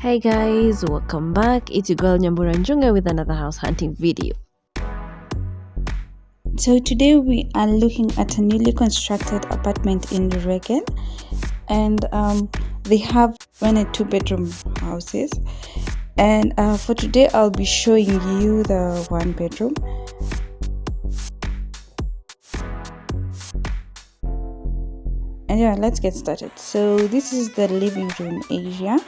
Hey guys, welcome back. It's your girl Nyambura Njunga with another house hunting video. So today we are looking at a newly constructed apartment in Regen, and they have 1 and 2 bedroom houses. And for today I'll be showing you the 1 bedroom. And yeah, let's get started. So this is the living room area.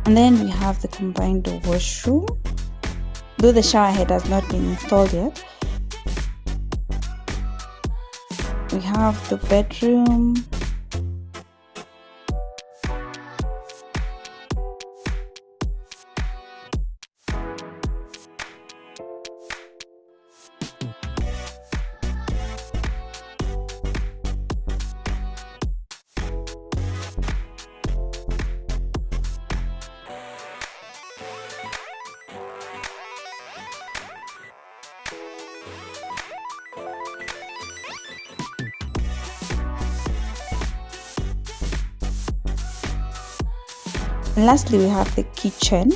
And then we have the combined washroom, though the shower head has not been installed yet. We have the bedroom. And lastly, we have the kitchen.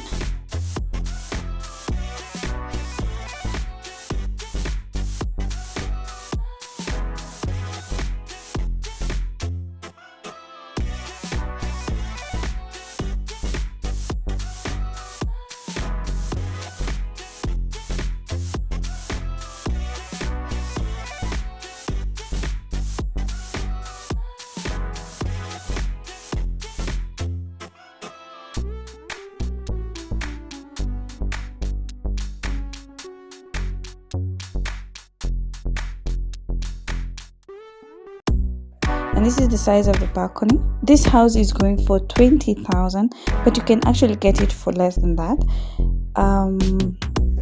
And this is the size of the balcony. This house is going for 20,000, but you can actually get it for less than that.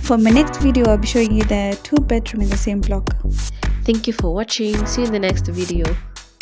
For my next video, I'll be showing you the 2 bedroom in the same block. Thank you for watching. See you in the next video.